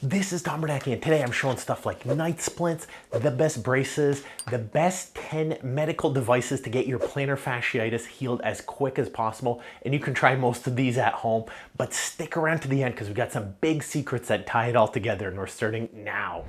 This is Tom Bernacki, and today I'm showing stuff like night splints, the best braces, the best 10 medical devices to get your plantar fasciitis healed as quick as possible. And you can try most of these at home, but stick around to the end because we've got some big secrets that tie it all together, and we're starting now.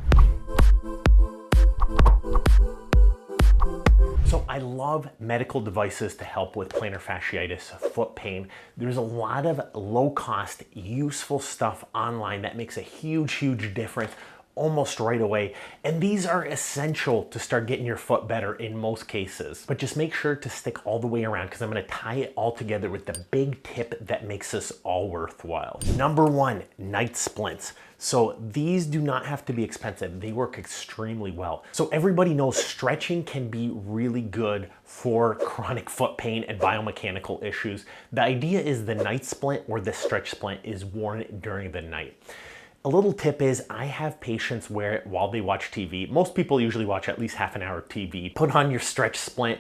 So I love medical devices to help with plantar fasciitis, foot pain. There's a lot of low-cost, useful stuff online that makes a huge difference almost right away. And these are essential to start getting your foot better in most cases. But just make sure to stick all the way around because I'm going to tie it all together with the big tip that makes this all worthwhile. Number one, night splints. So these do not have to be expensive. They work extremely well. So everybody knows stretching can be really good for chronic foot pain and biomechanical issues. The idea is the night splint or the stretch splint is worn during the night. A little tip is I have patients wear it while they watch TV. Most people usually watch at least half an hour of TV. Put on your stretch splint.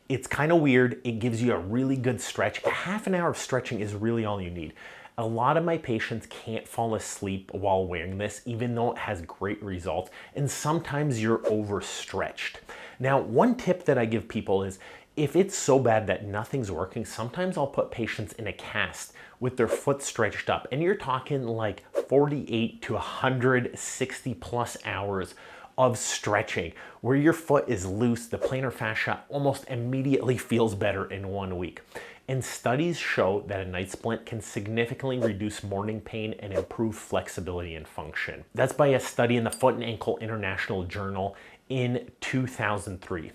It's kind of weird. It gives you a really good stretch. A half an hour of stretching is really all you need. A lot of my patients can't fall asleep while wearing this, even though it has great results. And sometimes you're overstretched. Now, one tip that I give people is if it's so bad that nothing's working, sometimes I'll put patients in a cast with their foot stretched up. And you're talking like 48 to 160 plus hours of stretching where your foot is loose. The plantar fascia almost immediately feels better in 1 week. And studies show that a night splint can significantly reduce morning pain and improve flexibility and function. That's by a study in the Foot and Ankle International Journal in 2003.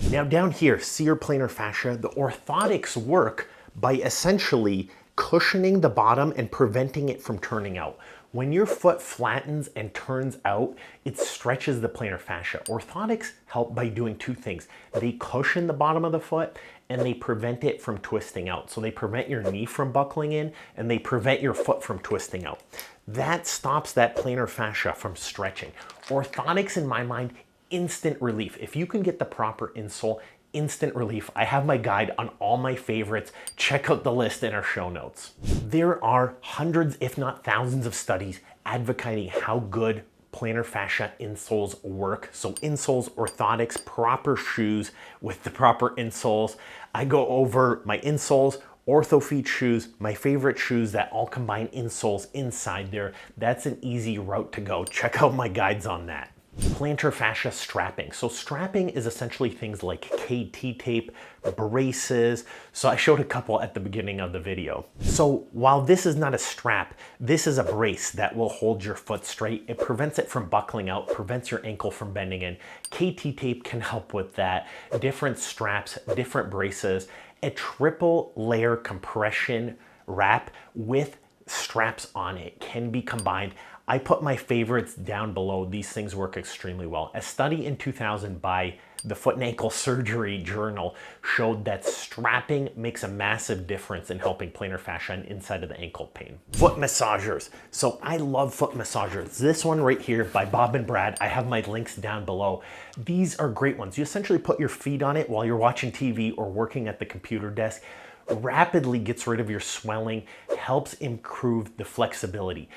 Now down here, see your plantar fascia? The orthotics work by essentially cushioning the bottom and preventing it from turning out. When your foot flattens and turns out, it stretches the plantar fascia. Orthotics help by doing two things. They cushion the bottom of the foot and they prevent it from twisting out. So they prevent your knee from buckling in and they prevent your foot from twisting out. That stops that plantar fascia from stretching. Orthotics, in my mind, instant relief. If you can get the proper insole, instant relief. I have my guide on all my favorites. Check out the list in our show notes. There are hundreds, if not thousands of studies advocating how good plantar fascia insoles work. So insoles, orthotics, proper shoes with the proper insoles. I go over my insoles, Orthofeet shoes, my favorite shoes that all combine insoles inside there. That's an easy route to go. Check out my guides on that. Plantar fascia strapping. So strapping is essentially things like KT tape, braces. So I showed a couple at the beginning of the video. So while this is not a strap, this is a brace that will hold your foot straight. It prevents it from buckling out, prevents your ankle from bending in. KT tape can help with that. Different straps, different braces. A triple layer compression wrap with straps on it can be combined. I put my favorites down below. These things work extremely well. A study in 2000 by the Foot and Ankle Surgery Journal showed that strapping makes a massive difference in helping plantar fascia and inside of the ankle pain. Foot massagers. So I love foot massagers. This one right here by Bob and Brad, I have my links down below. These are great ones. You essentially put your feet on it while you're watching TV or working at the computer desk. Rapidly gets rid of your swelling, helps improve the flexibility.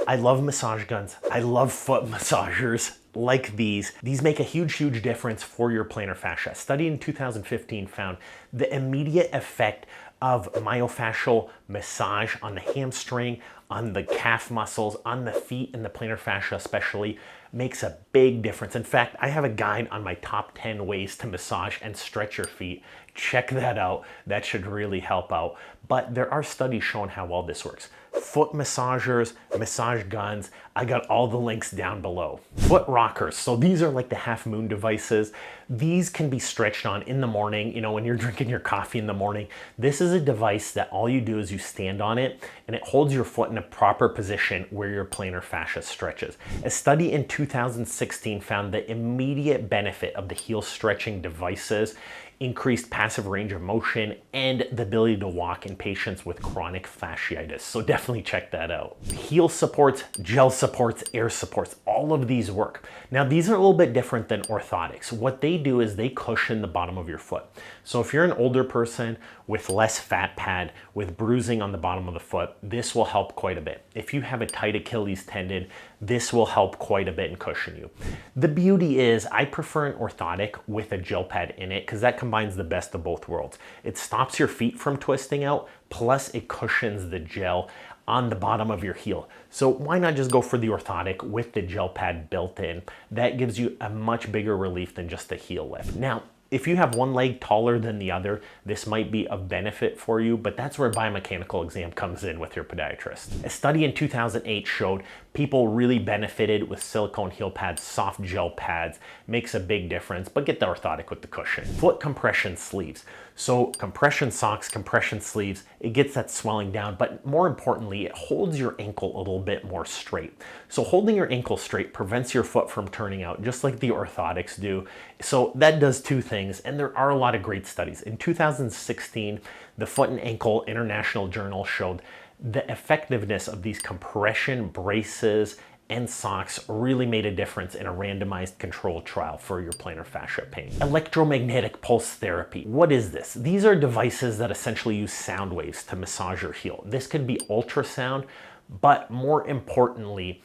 I love massage guns. I love foot massagers like these. These make a huge difference for your plantar fascia. A study in 2015 found the immediate effect of myofascial massage on the hamstring, on the calf muscles, on the feet and the plantar fascia especially makes a big difference. In fact, I have a guide on my top 10 ways to massage and stretch your feet. Check that out. That should really help out. But there are studies showing how well this works. Foot massagers, massage guns, I got all the links down below. Foot rockers, so these are like the half moon devices. These can be stretched on in the morning, you know, when you're drinking your coffee in the morning. This is a device that all you do is you stand on it and it holds your foot in a proper position where your plantar fascia stretches. A study in 2016 found the immediate benefit of the heel stretching devices increased passive range of motion and the ability to walk in patients with chronic fasciitis. So definitely check that out. Heel supports, gel supports, air supports, all of these work. Now these are a little bit different than orthotics. What they do is they cushion the bottom of your foot. So if you're an older person with less fat pad, with bruising on the bottom of the foot, this will help quite a bit. If you have a tight Achilles tendon, this will help quite a bit and cushion you. The beauty is I prefer an orthotic with a gel pad in it because that combines the best of both worlds. It stops your feet from twisting out, plus it cushions the gel on the bottom of your heel. So why not just go for the orthotic with the gel pad built in? That gives you a much bigger relief than just the heel lift. Now, if you have one leg taller than the other, this might be of benefit for you, but that's where biomechanical exam comes in with your podiatrist. A study in 2008 showed people really benefited with silicone heel pads, soft gel pads, makes a big difference, but get the orthotic with the cushion. Foot compression sleeves. So compression socks, compression sleeves, it gets that swelling down, but more importantly, it holds your ankle a little bit more straight. So holding your ankle straight prevents your foot from turning out, just like the orthotics do. So that does two things, and there are a lot of great studies. In 2016, the Foot and Ankle International Journal showed the effectiveness of these compression braces and socks really made a difference in a randomized controlled trial for your plantar fascia pain. Electromagnetic pulse therapy. What is this? These are devices that essentially use sound waves to massage your heel. This could be ultrasound, but more importantly,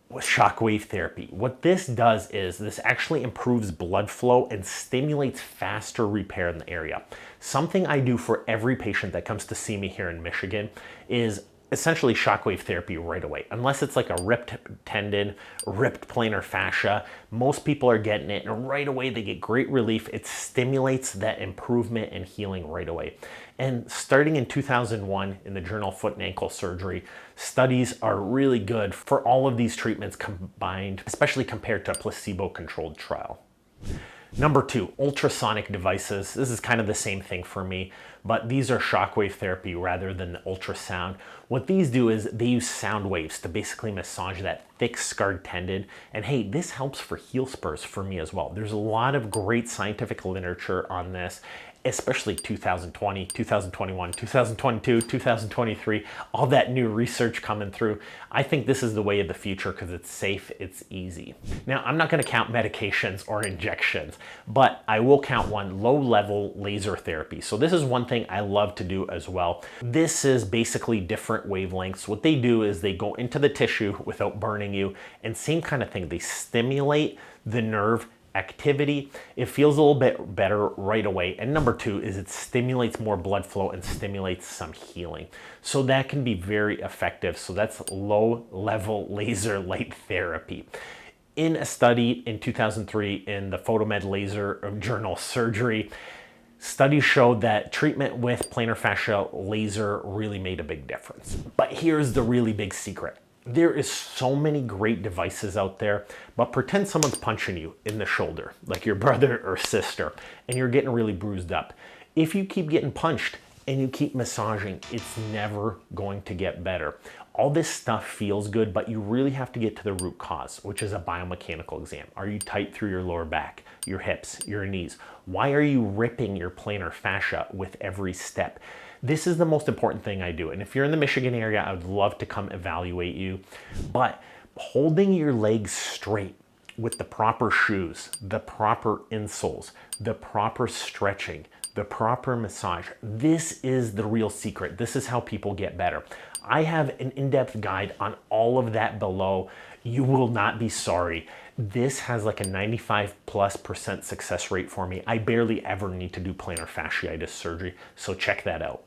with shockwave therapy. What this does is this actually improves blood flow and stimulates faster repair in the area. Something I do for every patient that comes to see me here in Michigan is essentially shockwave therapy right away. Unless it's like a ripped tendon, ripped plantar fascia, most people are getting it and right away they get great relief. It stimulates that improvement and healing right away. And starting in 2001 in the journal Foot and Ankle Surgery, studies are really good for all of these treatments combined, especially compared to a placebo-controlled trial. Number two, ultrasonic devices. This is kind of the same thing for me, but these are shockwave therapy rather than ultrasound. What these do is they use sound waves to basically massage that thick scarred tendon. And hey, this helps for heel spurs for me as well. There's a lot of great scientific literature on this, especially 2020, 2021, 2022, 2023, all that new research coming through. I think this is the way of the future because it's safe, it's easy. Now, I'm not gonna count medications or injections, but I will count one, low-level laser therapy. So this is one thing I love to do as well. This is basically different wavelengths. What they do is they go into the tissue without burning you, and same kind of thing, they stimulate the nerve activity. It feels a little bit better right away. And number two is it stimulates more blood flow and stimulates some healing. So that can be very effective. So that's low-level laser light therapy. In a study in 2003 in the Photomed Laser Journal Surgery, studies showed that treatment with plantar fascia laser really made a big difference. But here's the really big secret. There is so many great devices out there, but pretend someone's punching you in the shoulder, like your brother or sister, and you're getting really bruised up. If you keep getting punched and you keep massaging, it's never going to get better. All this stuff feels good, but you really have to get to the root cause, which is a biomechanical exam. Are you tight through your lower back, your hips, your knees? Why are you ripping your plantar fascia with every step? This is the most important thing I do. And if you're in the Michigan area, I would love to come evaluate you. But holding your legs straight with the proper shoes, the proper insoles, the proper stretching, the proper massage, this is the real secret. This is how people get better. I have an in-depth guide on all of that below. You will not be sorry. This has like a 95+% success rate for me. I barely ever need to do plantar fasciitis surgery, so check that out.